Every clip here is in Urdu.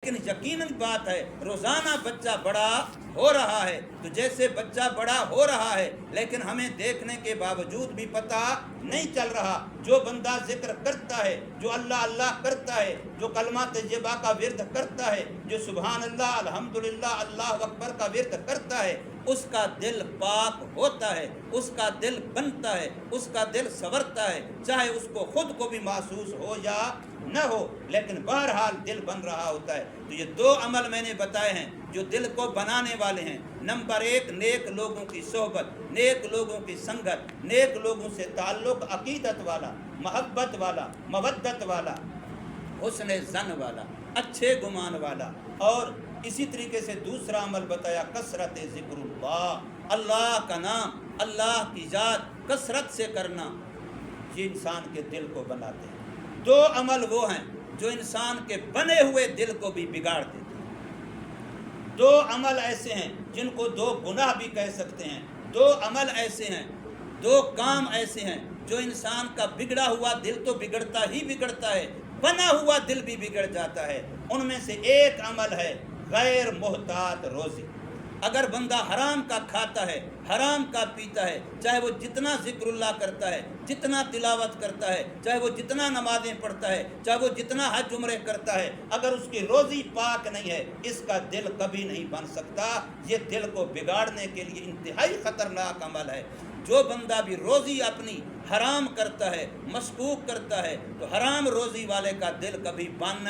لیکن یقیناً بات ہے روزانہ بچہ بڑا ہو رہا ہے، تو جیسے بچہ بڑا ہو رہا ہے لیکن ہمیں دیکھنے کے باوجود بھی پتہ نہیں چل رہا، جو بندہ ذکر کرتا ہے، جو اللہ اللہ کرتا ہے، جو کلمہ طیبہ کا ورد کرتا ہے، جو سبحان اللہ الحمدللہ اللہ اکبر کا ورد کرتا ہے، اس کا دل پاک ہوتا ہے، اس کا دل بنتا ہے، اس کا دل سنورتا ہے، چاہے اس کو خود کو بھی محسوس ہو یا نہ ہو، لیکن بہرحال دل بن رہا ہوتا ہے۔ تو یہ دو عمل میں نے بتائے ہیں جو دل کو بنانے والے ہیں۔ نمبر 1، نیک لوگوں کی صحبت، نیک لوگوں کی سنگت، نیک لوگوں سے تعلق، عقیدت والا، محبت والا، مودت والا، حسن ظن والا، اچھے گمان والا۔ اور اسی طریقے سے دوسرا عمل بتایا کثرت ذکر اللہ، اللہ کا نام، اللہ کی ذات کثرت سے کرنا، یہ انسان کے دل کو بناتے ہیں۔ دو عمل وہ ہیں جو انسان کے بنے ہوئے دل کو بھی بگاڑ دیتے ہیں۔ دو عمل ایسے ہیں جن کو دو گناہ بھی کہہ سکتے ہیں، دو عمل ایسے ہیں، دو کام ایسے ہیں جو انسان کا بگڑا ہوا دل تو بگڑتا ہی بگڑتا ہے، بنا ہوا دل بھی بگڑ جاتا ہے۔ ان میں سے ایک عمل ہے غیر محتاط روزی۔ اگر بندہ حرام کا کھاتا ہے، حرام کا پیتا ہے، چاہے وہ جتنا ذکر اللہ کرتا ہے، جتنا تلاوت کرتا ہے، چاہے وہ جتنا نمازیں پڑھتا ہے، چاہے وہ جتنا حج عمرے کرتا ہے، اگر اس کی روزی پاک نہیں ہے، اس کا دل کبھی نہیں بن سکتا۔ یہ دل کو بگاڑنے کے لیے انتہائی خطرناک عمل ہے۔ جو بندہ بھی روزی اپنی حرام کرتا ہے، مشکوک کرتا ہے، تو حرام روزی والے کا دل کبھی بن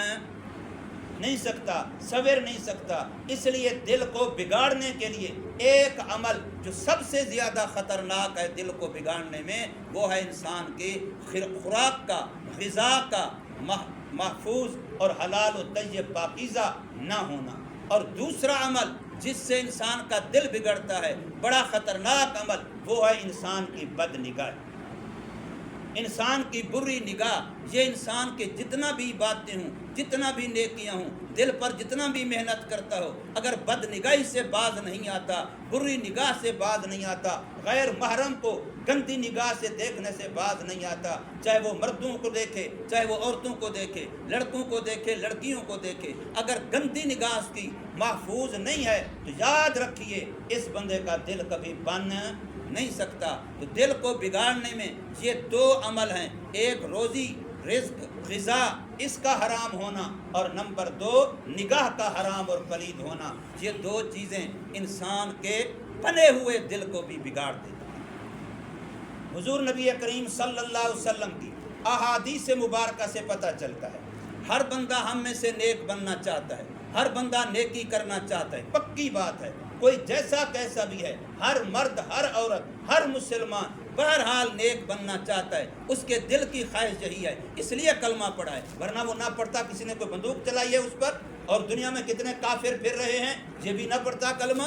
نہیں سکتا، سنور نہیں سکتا۔ اس لیے دل کو بگاڑنے کے لیے ایک عمل جو سب سے زیادہ خطرناک ہے دل کو بگاڑنے میں، وہ ہے انسان کی خوراک کا، غذا کا محفوظ اور حلال و طیب پاکیزہ نہ ہونا۔ اور دوسرا عمل جس سے انسان کا دل بگڑتا ہے، بڑا خطرناک عمل، وہ ہے انسان کی بد نگاہی، انسان کی بری نگاہ۔ یہ انسان کے جتنا بھی باتیں ہوں، جتنا بھی نیکیاں ہوں، دل پر جتنا بھی محنت کرتا ہو، اگر بد نگاہی سے باز نہیں آتا، بری نگاہ سے باز نہیں آتا، غیر محرم کو گندی نگاہ سے دیکھنے سے باز نہیں آتا، چاہے وہ مردوں کو دیکھے، چاہے وہ عورتوں کو دیکھے، لڑکوں کو دیکھے، لڑکیوں کو دیکھے، اگر گندی نگاہ اس کی محفوظ نہیں ہے تو یاد رکھیے اس بندے کا دل کبھی بن نہیں سکتا۔ تو دل کو بگاڑنے میں یہ دو عمل ہیں، ایک روزی، رزق، غذا، اس کا حرام ہونا، اور نمبر 2 نگاہ کا حرام اور پلید ہونا۔ یہ دو چیزیں انسان کے بنے ہوئے دل کو بھی بگاڑ دیتی ہیں۔ حضور نبی کریم صلی اللہ علیہ وسلم کی احادیث مبارکہ سے پتہ چلتا ہے ہر بندہ ہم میں سے نیک بننا چاہتا ہے، ہر بندہ نیکی کرنا چاہتا ہے، پکی بات ہے، کوئی جیسا کیسا بھی ہے، ہر مرد، ہر عورت، ہر مسلمان بہرحال نیک بننا چاہتا ہے، اس کے دل کی خواہش یہی ہے، اس لیے کلمہ پڑھا ہے، ورنہ وہ نہ پڑھتا کسی نے کوئی بندوق چلائی ہے اس پر، اور دنیا میں کتنے کافر پھر رہے ہیں، یہ بھی نہ پڑھتا کلمہ،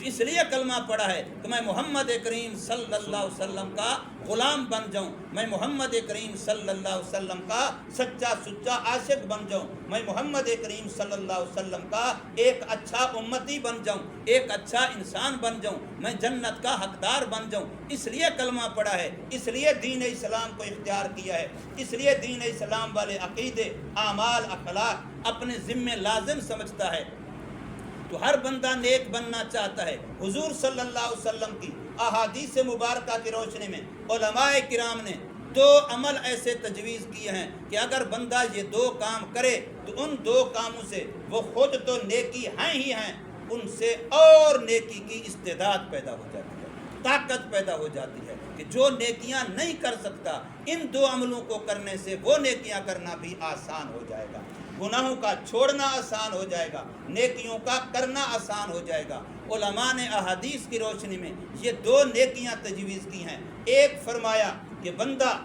اس لیے کلمہ پڑھا ہے کہ میں محمد کریم صلی اللہ علیہ وسلم کا غلام بن جاؤں، میں محمد کریم صلی اللہ علیہ وسلم کا سچا سچا عاشق بن جاؤں، میں محمد کریم صلی اللہ علیہ وسلم کا ایک اچھا امتی بن جاؤں، ایک اچھا انسان بن جاؤں، میں جنت کا حقدار بن جاؤں، اس لیے کلمہ پڑھا ہے، اس لیے دین اسلام کو اختیار کیا ہے، اس لیے دین اسلام والے عقیدے، اعمال، اخلاق اپنے ذمہ لازم سمجھتا ہے۔ تو ہر بندہ نیک بننا چاہتا ہے۔ حضور صلی اللہ علیہ وسلم کی احادیث مبارکہ کی روشنی میں علماء کرام نے دو عمل ایسے تجویز کیے ہیں کہ اگر بندہ یہ دو کام کرے تو ان دو کاموں سے وہ خود تو نیکی ہیں ہی ہیں، ان سے اور نیکی کی استعداد پیدا ہو جاتی ہے، طاقت پیدا ہو جاتی ہے کہ جو نیکیاں نہیں کر سکتا، ان دو عملوں کو کرنے سے وہ نیکیاں کرنا بھی آسان ہو جائے گا، گناہوں کا چھوڑنا آسان ہو جائے گا، نیکیوں کا کرنا آسان ہو جائے گا۔ علماء نے احادیث کی روشنی میں یہ دو نیکیاں تجویز کی ہیں۔ ایک فرمایا کہ بندہ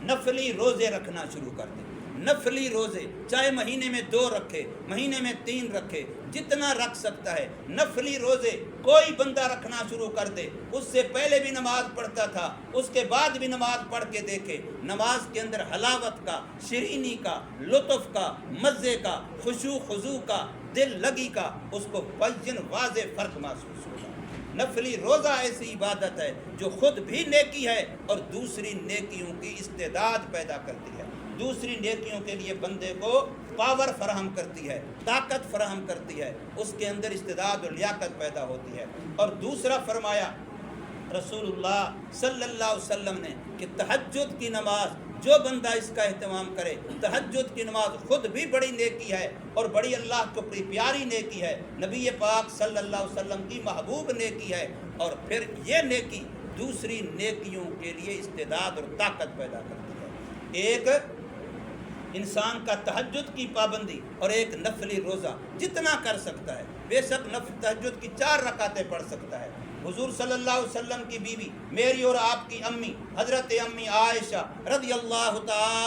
نفلی روزے رکھنا شروع کر دے، نفلی روزے، چاہے مہینے میں 2 رکھے، مہینے میں 3 رکھے، جتنا رکھ سکتا ہے، نفلی روزے کوئی بندہ رکھنا شروع کر دے، اس سے پہلے بھی نماز پڑھتا تھا، اس کے بعد بھی نماز پڑھ کے دیکھے، نماز کے اندر حلاوت کا، شیرینی کا، لطف کا، مزے کا، خشوع خضوع کا، دل لگی کا، اس کو بین واضح فرق محسوس ہوگا۔ نفلی روزہ ایسی عبادت ہے جو خود بھی نیکی ہے اور دوسری نیکیوں کی استعداد پیدا کرتی ہے، دوسری نیکیوں کے لیے بندے کو پاور فراہم کرتی ہے، طاقت فراہم کرتی ہے، اس کے اندر استعداد اور لیاقت پیدا ہوتی ہے۔ اور دوسرا فرمایا رسول اللہ صلی اللہ علیہ وسلم نے کہ تہجد کی نماز جو بندہ اس کا اہتمام کرے، تہجد کی نماز خود بھی بڑی نیکی ہے اور بڑی اللہ کو بڑی پیاری نیکی ہے، نبی پاک صلی اللہ علیہ وسلم کی محبوب نیکی ہے، اور پھر یہ نیکی دوسری نیکیوں کے لیے استعداد اور طاقت پیدا کرتی ہے۔ ایک انسان کا تہجد کی پابندی اور ایک نفلی روزہ جتنا کر سکتا ہے، بے شک تہجد کی 4 رکعتیں پڑھ سکتا ہے۔ حضور صلی اللہ علیہ وسلم کی بیوی میری اور آپ کی امی حضرت امی عائشہ رضی اللہ تعالی